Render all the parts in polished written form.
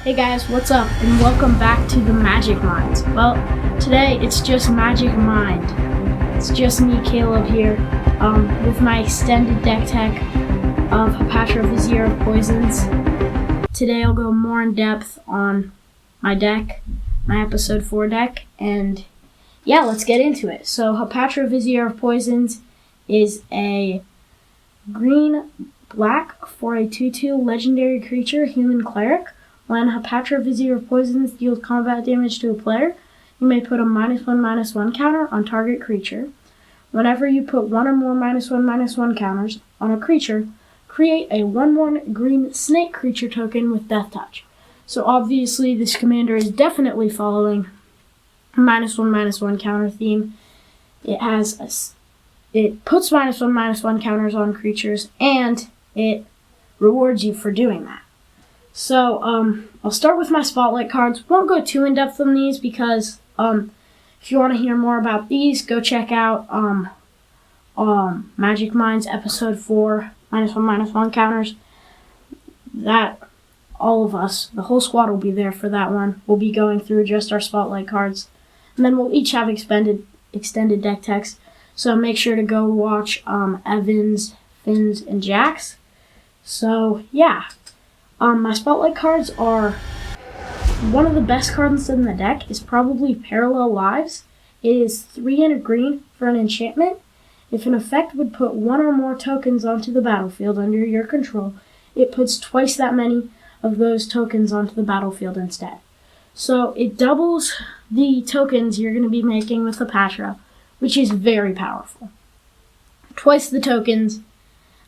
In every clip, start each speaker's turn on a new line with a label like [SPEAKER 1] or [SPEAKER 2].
[SPEAKER 1] Hey guys, what's up? And welcome back to the Magic Minds. Well, today it's just Magic Mind. It's just me, Caleb, here, with my extended deck tech of Hapatra, Vizier of Poisons. Today I'll go more in depth on my deck, my episode 4 deck, and yeah, let's get into it. So Hapatra, Vizier of Poisons is a green-black for a 2/2 legendary creature, human cleric. When Hapatra, Vizier of Poisons deals combat damage to a player, you may put a -1/-1 counter on target creature. Whenever you put one or more -1/-1 counters on a creature, create a 1/1 green snake creature token with Death Touch. So obviously this commander is definitely following a -1/-1 counter theme. It puts -1/-1 counters on creatures, and it rewards you for doing that. So, I'll start with my spotlight cards. Won't go too in-depth on these because, if you want to hear more about these, go check out, Magic Minds episode 4, -1/-1 counters. That, all of us, the whole squad will be there for that one. We'll be going through just our spotlight cards. And then we'll each have extended deck techs. So make sure to go watch, Evan's, Finn's, and Jack's. So, yeah. My spotlight cards are one of the best cards in the deck is probably Parallel Lives. It is 3 and a green for an enchantment. If an effect would put one or more tokens onto the battlefield under your control, it puts twice that many of those tokens onto the battlefield instead. So it doubles the tokens you're going to be making with Hapatra, which is very powerful. Twice the tokens.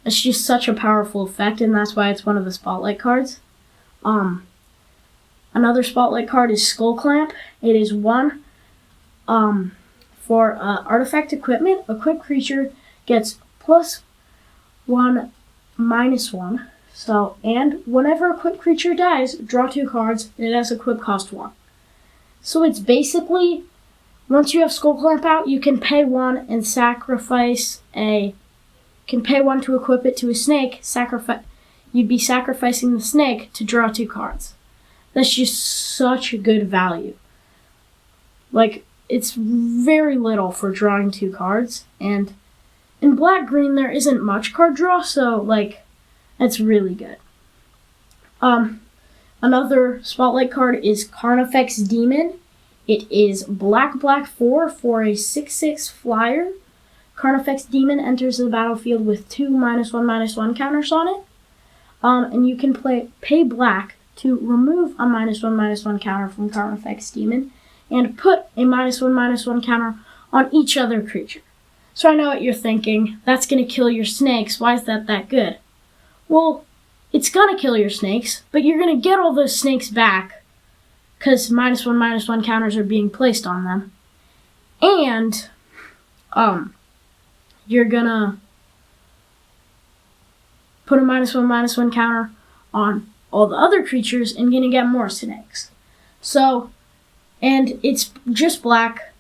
[SPEAKER 1] It's just such a powerful effect, and that's why it's one of the spotlight cards. Another spotlight card is Skull Clamp. It is 1 for artifact equipment. Equipped creature gets +1/-1. So, and whenever equipped creature dies, draw 2 cards, and it has equip cost 1. So it's basically, once you have Skull Clamp out, you can pay 1 and can pay 1 to equip it to a snake, you'd be sacrificing the snake to draw 2 cards. That's just such a good value. Like, it's very little for drawing 2 cards, and in black-green there isn't much card draw, so, like, that's really good. Another spotlight card is Carnifex Demon. It is black 4 for a 6/6 flyer. Carnifex Demon enters the battlefield with 2 -1/-1 counters on it. And you can pay black to remove a -1/-1 counter from Carnifex Demon and put a -1/-1 counter on each other creature. So I know what you're thinking. That's going to kill your snakes. Why is that good? Well, it's going to kill your snakes, but you're going to get all those snakes back because -1/-1 counters are being placed on them. And, you're gonna put a -1/-1 counter on all the other creatures and gonna get more snakes. So, and it's just black.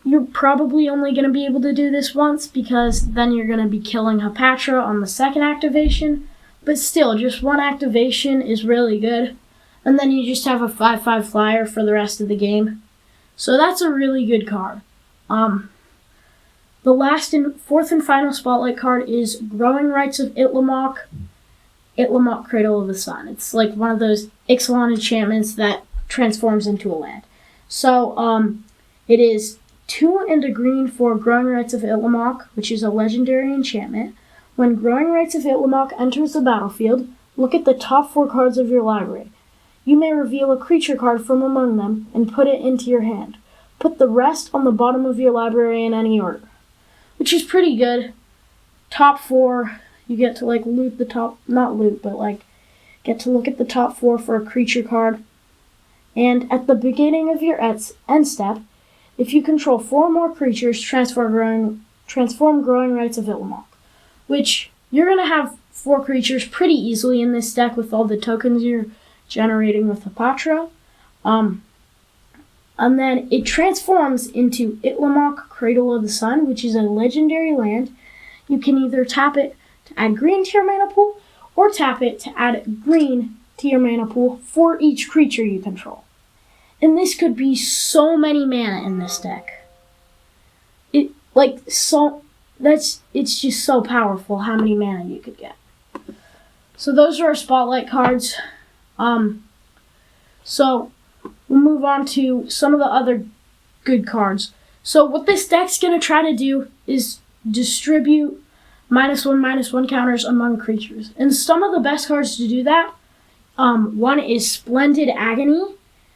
[SPEAKER 1] You're probably only gonna be able to do this once because then you're gonna be killing Hapatra on the second activation. But still, just one activation is really good. And then you just have a 5/5 flyer for the rest of the game. So that's a really good card. The last and fourth and final spotlight card is Growing Rights of Itlimoc, Cradle of the Sun. It's like one of those Ixalan enchantments that transforms into a land. So, it is 2 and a green for Growing Rights of Itlimoc, which is a legendary enchantment. When Growing Rights of Itlimoc enters the battlefield, look at the top 4 cards of your library. You may reveal a creature card from among them and put it into your hand. Put the rest on the bottom of your library in any order. Which is pretty good. Top 4, you get to loot the top, not loot, but get to look at the top 4 for a creature card. And at the beginning of your end step, if you control 4 more creatures, transform Growing Rights of Itlimoc. Which, you're going to have 4 creatures pretty easily in this deck with all the tokens you're generating with Hapatra. And then it transforms into Itlimoc, Cradle of the Sun, which is a legendary land. You can either tap it to add green to your mana pool, or tap it to add green to your mana pool for each creature you control. And this could be so many mana in this deck. It's just so powerful how many mana you could get. So those are our spotlight cards. So we'll move on to some of the other good cards. So what this deck's going to try to do is distribute -1/-1 counters among creatures. And some of the best cards to do that, one is Splendid Agony.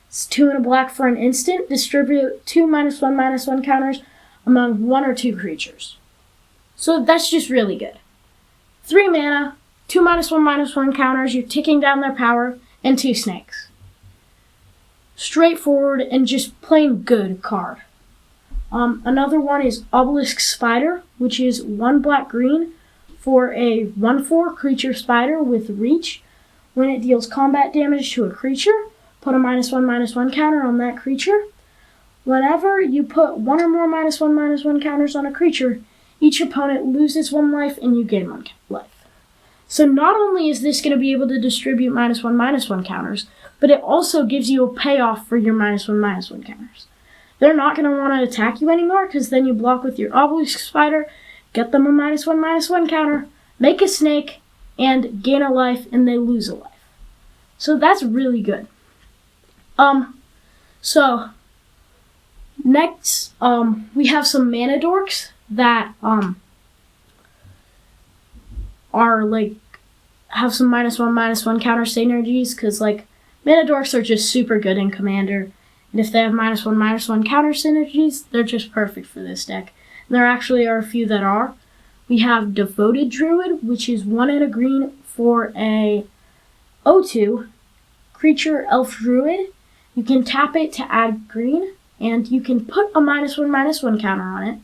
[SPEAKER 1] It's 2 and a black for an instant. Distribute 2 -1/-1 counters among 1 or 2 creatures. So that's just really good. 3 mana, 2 -1/-1 counters, you're ticking down their power, and 2 snakes. Straightforward and just plain good card. Another one is Obelisk Spider, which is 1 black-green for a 1/4 creature spider with reach. When it deals combat damage to a creature, put a -1/-1 counter on that creature. Whenever you put 1 or more -1/-1 counters on a creature, each opponent loses 1 life and you gain 1 life. So not only is this going to be able to distribute -1/-1 counters, but it also gives you a payoff for your -1/-1 counters. They're not going to want to attack you anymore because then you block with your Obelisk Spider, get them a -1/-1 counter, make a snake, and gain a life, and they lose a life. So that's really good. So next, we have some mana dorks that are like have some -1/-1 counter synergies because like mana dorks are just super good in Commander. And if they have -1/-1 counter synergies, they're just perfect for this deck. And there actually are a few that are. We have Devoted Druid, which is 1 and a green for a 0/2 creature elf druid. You can tap it to add green, and you can put a -1/-1 counter on it,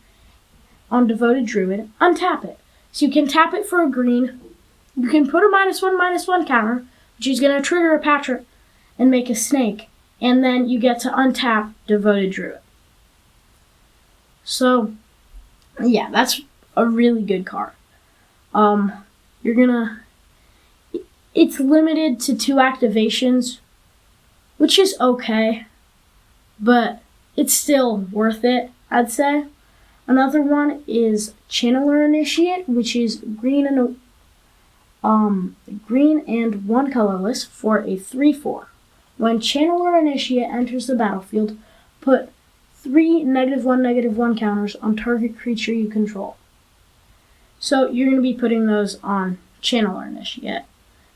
[SPEAKER 1] on Devoted Druid, untap it. So you can tap it for a green, you can put a -1/-1 counter, which is going to trigger a Hapatra and make a snake, and then you get to untap Devoted Druid. So, yeah, that's a really good card. It's limited to 2 activations, which is okay, but it's still worth it, I'd say. Another one is Channeler Initiate, which is green and 1 colorless for a 3/4. When Channeler Initiate enters the battlefield, put 3 -1/-1 counters on target creature you control. So you're going to be putting those on Channeler Initiate,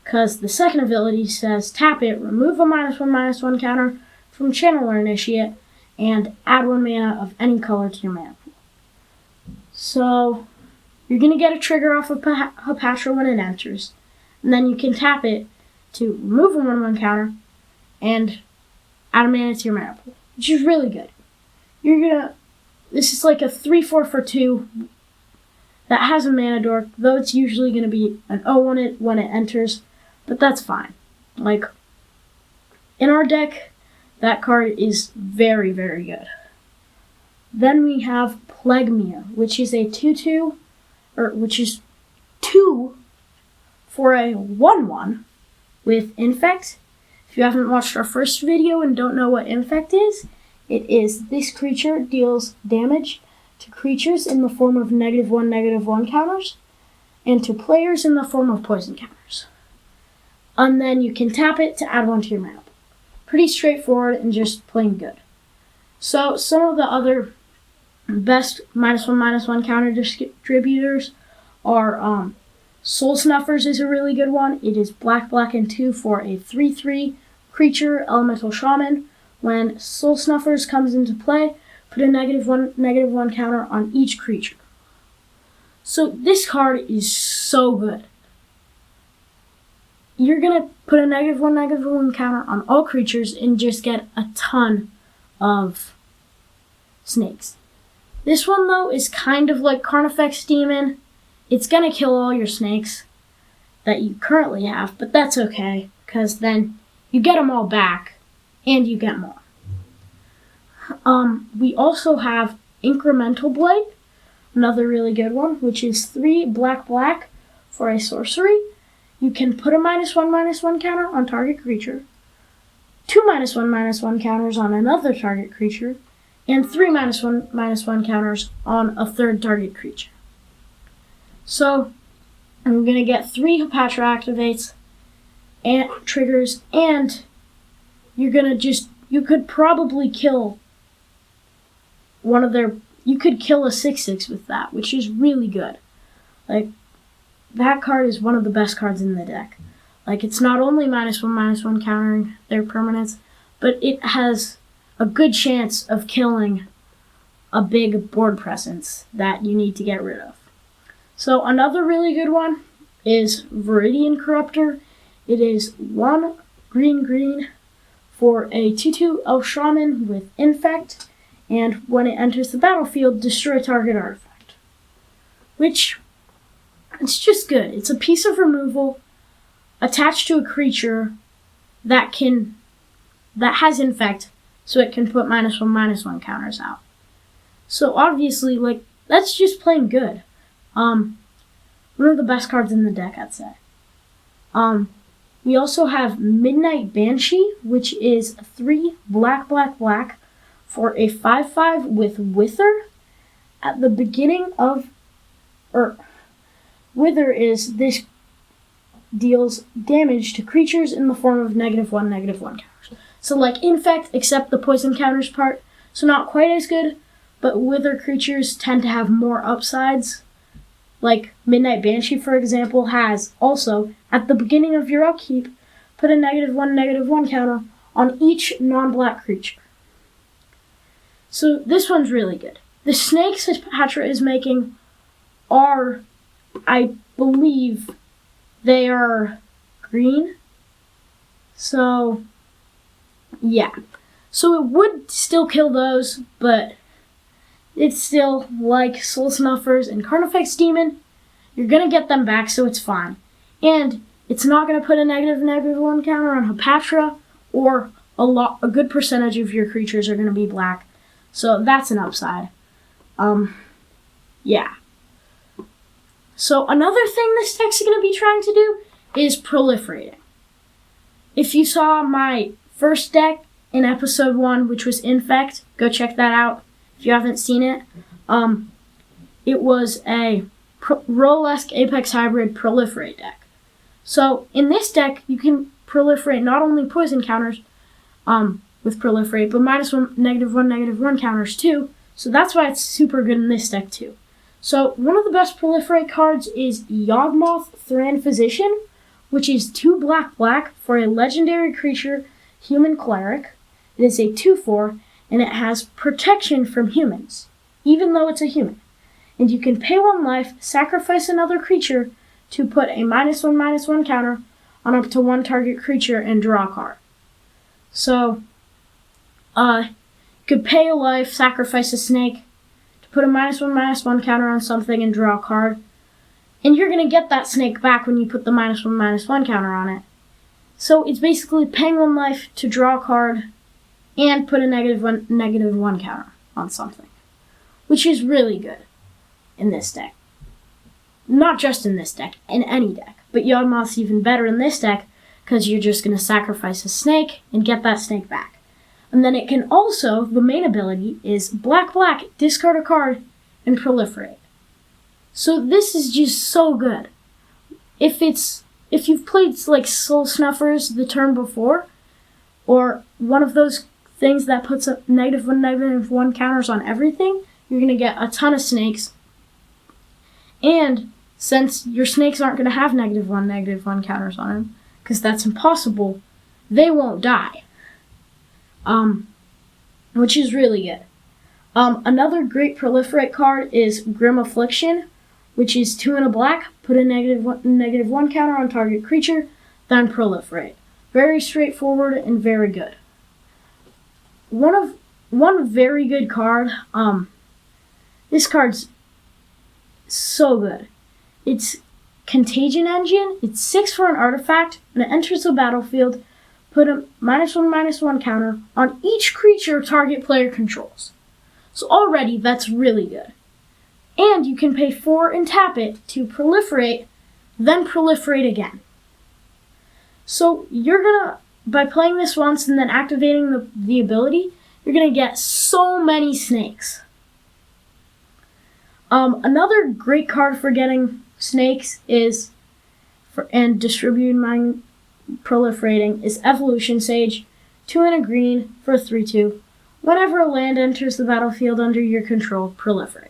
[SPEAKER 1] because the second ability says tap it, remove a -1/-1 counter from Channeler Initiate, and add 1 mana of any color to your mana pool. So you're going to get a trigger off of Hapatra when it enters, and then you can tap it to remove a 1/1 counter and add a mana to your mana pool, which is really good. This is like a 3/4 for 2 that has a mana dork, though it's usually going to be an 0 when it enters, but that's fine. Like, in our deck, that card is very, very good. Then we have Plaguemia, which is a 2/2, which is 2 for a 1/1 with Infect. If you haven't watched our first video and don't know what Infect is, it is this creature deals damage to creatures in the form of -1/-1 counters, and to players in the form of poison counters. And then you can tap it to add 1 to your mana pool. Pretty straightforward and just plain good. So some of the other best -1/-1 counter distributors are Soul Snuffers is a really good one. It is black and 2 for a 3/3 creature elemental shaman. When Soul Snuffers comes into play, put a -1/-1 counter on each creature. So this card is so good. You're going to put a -1/-1 counter on all creatures and just get a ton of snakes. This one, though, is kind of like Carnifex Demon. It's going to kill all your snakes that you currently have, but that's okay, because then you get them all back, and you get more. We also have Incremental Blight, another really good one, which is 3 black for a sorcery. you can put a -1/-1 counter on target creature, 2 -1/-1 counters on another target creature, and 3 -1/-1 counters on a third target creature. So I'm going to get 3 Hapatra activates and triggers, and you're going to you could probably kill you could kill a 6/6 with that, which is really good. Like, that card is one of the best cards in the deck. Like, it's not only -1/-1 countering their permanents, but it has a good chance of killing a big board presence that you need to get rid of. So another really good one is Viridian Corruptor. It is 1 green for a 2/2 Elf Shaman with Infect, and when it enters the battlefield, destroy target artifact. Which, it's just good. It's a piece of removal attached to a creature that has Infect, so it can put -1/-1 counters out. So obviously, like, that's just plain good. One of the best cards in the deck, I'd say. We also have Midnight Banshee, which is 3 black for a 5/5 with Wither. At the beginning of, Wither is this deals damage to creatures in the form of -1/-1 counters. So like Infect, except the poison counters part, so not quite as good, but Wither creatures tend to have more upsides. Like Midnight Banshee, for example, has also, at the beginning of your upkeep, put a -1/-1 counter on each non-black creature. So this one's really good. The snakes Hapatra is making are, I believe, they are green. So, yeah. So it would still kill those, but it's still like Soul Snuffers and Carnifex Demon. You're going to get them back, so it's fine. And it's not going to put a -1 counter on Hapatra, or a good percentage of your creatures are going to be black. So that's an upside. Yeah. So another thing this deck's going to be trying to do is proliferating. If you saw my first deck in episode 1, which was Infect, go check that out if you haven't seen it. It was a Rolesque Apex Hybrid Proliferate deck. So in this deck, you can proliferate not only poison counters with Proliferate, but -1/-1 counters too. So that's why it's super good in this deck too. So one of the best Proliferate cards is Yawgmoth Thran Physician, which is 2 black for a legendary creature, Human Cleric. It is a 2/4, and it has protection from humans, even though it's a human. And you can pay 1 life, sacrifice another creature to put a -1/-1 counter on up to 1 target creature and draw a card. So, you could pay a life, sacrifice a snake to put a -1/-1 counter on something and draw a card. And you're going to get that snake back when you put the -1/-1 counter on it. So it's basically paying 1 life to draw a card and put a -1/-1 counter on something, which is really good in this deck. Not just in this deck, in any deck. But Yawgmoth's even better in this deck because you're just going to sacrifice a snake and get that snake back. And then it can also, the main ability is black, discard a card, and proliferate. So this is just so good. If you've played like Soul Snuffers the turn before, or one of those things that puts up -1/-1 counters on everything, you're going to get a ton of snakes. And since your snakes aren't going to have -1/-1 counters on them, because that's impossible, they won't die. Which is really good. Another great Proliferate card is Grim Affliction, which is 2 and a black, put a -1 counter on target creature, then proliferate. Very straightforward and very good. One very good card, this card's so good. It's Contagion Engine. It's 6 for an artifact. When it enters the battlefield, put a -1/-1 counter on each creature target player controls. So already, that's really good. And you can pay 4 and tap it to proliferate, then proliferate again. So you're gonna, by playing this once and then activating the ability, you're gonna get so many snakes. Another great card for getting snakes and distributing proliferating is Evolution Sage, 2 and a green for a 3/2. Whenever a land enters the battlefield under your control, proliferate.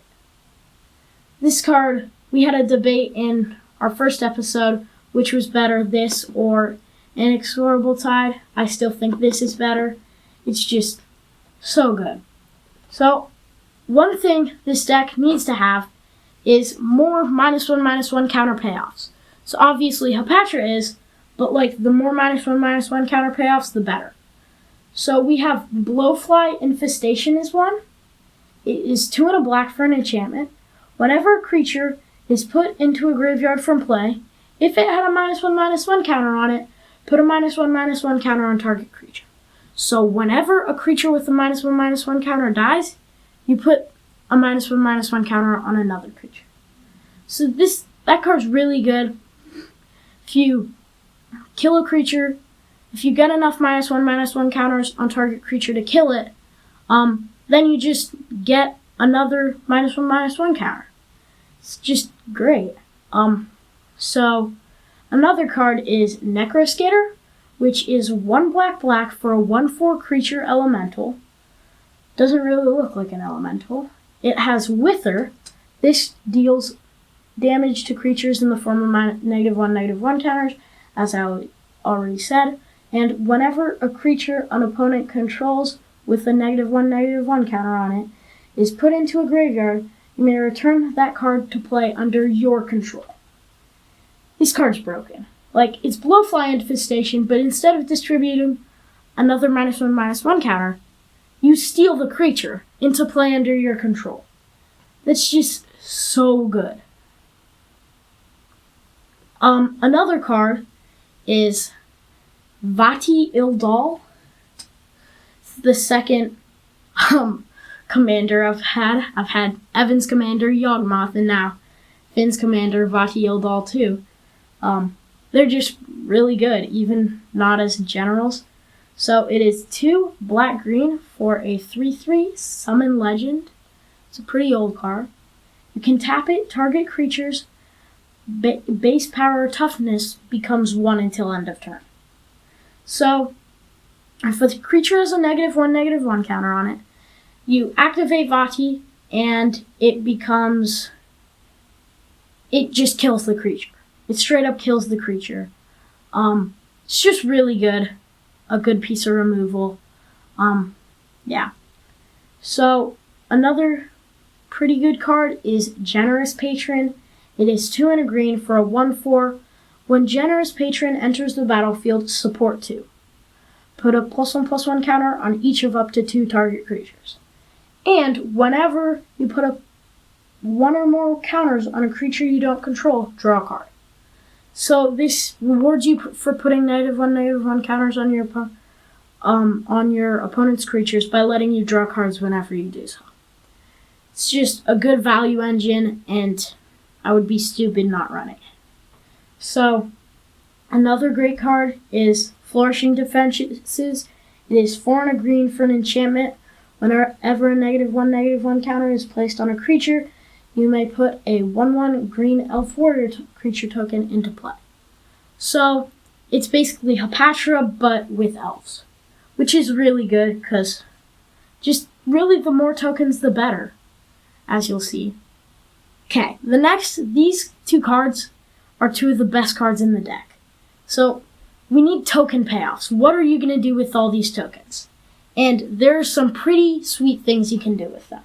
[SPEAKER 1] This card, we had a debate in our first episode, which was better, this or Inexorable Tide. I still think this is better. It's just so good. So, one thing this deck needs to have is more -1/-1 counter payoffs. So obviously Hapatra is, but like the more -1/-1 counter payoffs, the better. So we have Blowfly Infestation is one. It is 2 and a black for an enchantment. Whenever a creature is put into a graveyard from play, if it had a -1/-1 counter on it, put a -1/-1 counter on target creature. So whenever a creature with a -1/-1 counter dies, you put a -1/-1 counter on another creature. So that card's really good. If you kill a creature, if you get enough -1/-1 counters on target creature to kill it, then you just get another -1/-1 counter. It's just great. So another card is Necroskater, which is 1 black for a 1/4 creature elemental. Doesn't really look like an elemental. It has Wither. This deals damage to creatures in the form of -1/-1 counters, as I already said. And whenever a creature an opponent controls with a -1/-1 counter on it is put into a graveyard, you may return that card to play under your control. This card's broken. Like, it's Blowfly Infestation, but instead of distributing another -1/-1 counter, you steal the creature into play under your control. That's just so good. Another card is Vati Ildal. It's the second commander I've had. I've had Evan's commander, Yawgmoth, and now Finn's commander, Vati Ildal too. They're just really good, even not as generals. So it is 2 black-green for a 3/3 Summon Legend. It's a pretty old card. You can tap it, target creatures, base power or toughness becomes 1 until end of turn. So, if the creature has a -1/-1 counter on it, you activate Vati, and it just kills the creature. It straight up kills the creature. It's just really good. A good piece of removal. Yeah. So, another pretty good card is Generous Patron. It is 2 and a green for a 1/4. When Generous Patron enters the battlefield, support 2. Put a +1/+1 counter on each of up to 2 target creatures. And whenever you put up 1 or more counters on a creature you don't control, draw a card. So this rewards you for putting -1/-1 counters on your opponent's creatures by letting you draw cards whenever you do so. It's just a good value engine, and I would be stupid not running it. So, another great card is Flourishing Defenses. It is 4 and a green for an enchantment. Whenever a -1/-1 counter is placed on a creature, you may put a 1/1 green elf warrior creature token into play. So, it's basically Hapatra, but with elves, which is really good, because just really the more tokens, the better, as you'll see. Okay, these 2 cards are 2 of the best cards in the deck. So, we need token payoffs. What are you going to do with all these tokens? And there are some pretty sweet things you can do with them.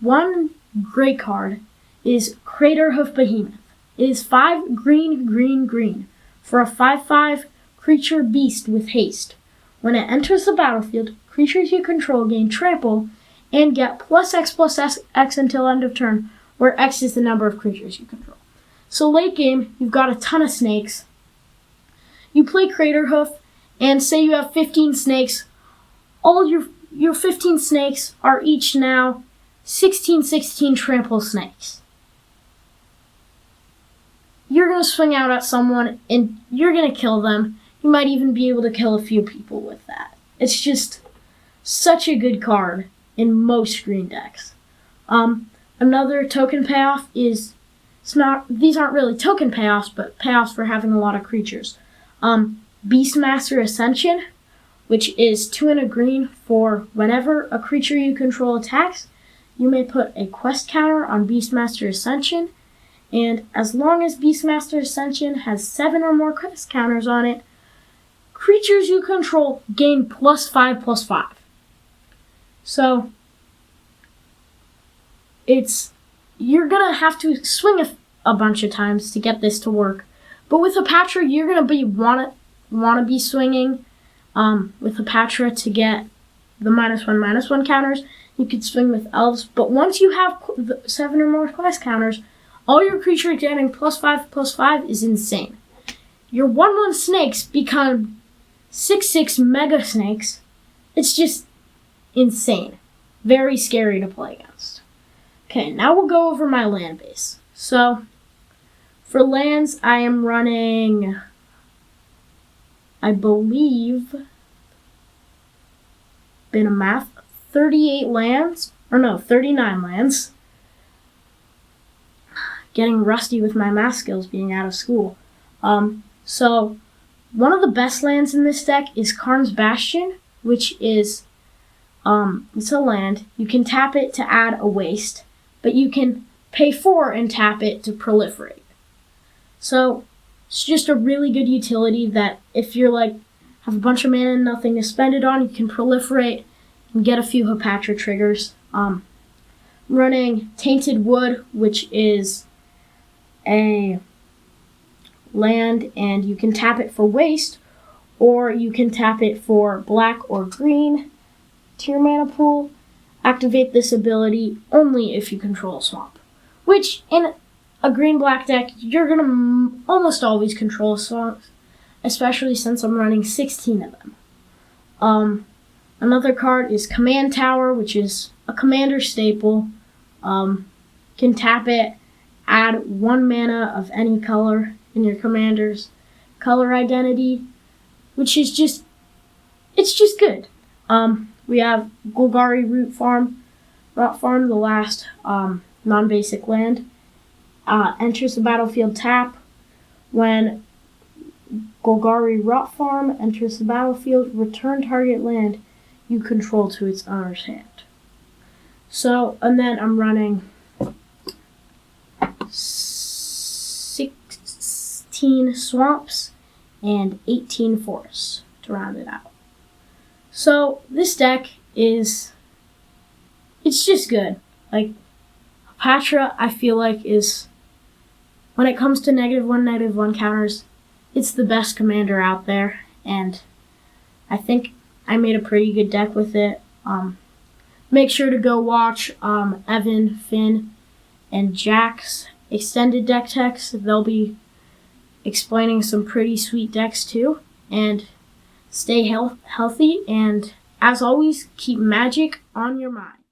[SPEAKER 1] One great card is Craterhoof Behemoth. It is 5 green for a 5/5 creature beast with haste. When it enters the battlefield, creatures you control gain trample and get +X until end of turn, where X is the number of creatures you control. So late game, you've got a ton of snakes. You play Craterhoof, and say you have 15 snakes. All your 15 snakes are each now 16 trample snakes. you're going to swing out at someone and you're going to kill them. You might even be able to kill a few people with that. It's just such a good card in most green decks. Another token payoff is, these aren't really token payoffs, but payoffs for having a lot of creatures. Beastmaster Ascension, which is 2 and a green for whenever a creature you control attacks, you may put a quest counter on Beastmaster Ascension, and as long as Beastmaster Ascension has 7 or more quest counters on it, creatures you control gain +5/+5. So, you're gonna have to swing a bunch of times to get this to work. But with Hapatra, you're gonna wanna be swinging with Hapatra to get the -1/-1 counters. You could swing with elves, but once you have 7 or more quest counters, all your creatures getting +5/+5 is insane. Your 1/1 snakes become 6/6 mega snakes. It's just insane. Very scary to play against. Okay, now we'll go over my land base. So, for lands, I am running, I believe, 39 lands. Getting rusty with my math skills being out of school. So, one of the best lands in this deck is Karn's Bastion, which is, it's a land. You can tap it to add a waste, but you can pay 4 and tap it to proliferate. So, it's just a really good utility that if you're have a bunch of mana and nothing to spend it on, you can proliferate and get a few Hapatra triggers. Running Tainted Wood, which is a land, and you can tap it for waste, or you can tap it for black or green to your mana pool. Activate this ability only if you control a swamp, which in a green-black deck, you're going to almost always control swamps, especially since I'm running 16 of them. Another card is Command Tower, which is a commander staple. Can tap it, add 1 mana of any color in your commander's color identity, which is just, it's just good. We have Golgari Rot Farm, the last non-basic land. Enters the battlefield tap. When Golgari Rot Farm enters the battlefield, return target land you control to its owner's hand. So, and then I'm running 16 swamps and 18 forests to round it out. So, this deck it's just good. Hapatra, I feel like, is, when it comes to -1/-1 counters, it's the best commander out there, and I think I made a pretty good deck with it. Make sure to go watch Evan, Finn, and Jack's extended deck techs. They'll be explaining some pretty sweet decks too. And stay healthy, and as always, keep magic on your mind.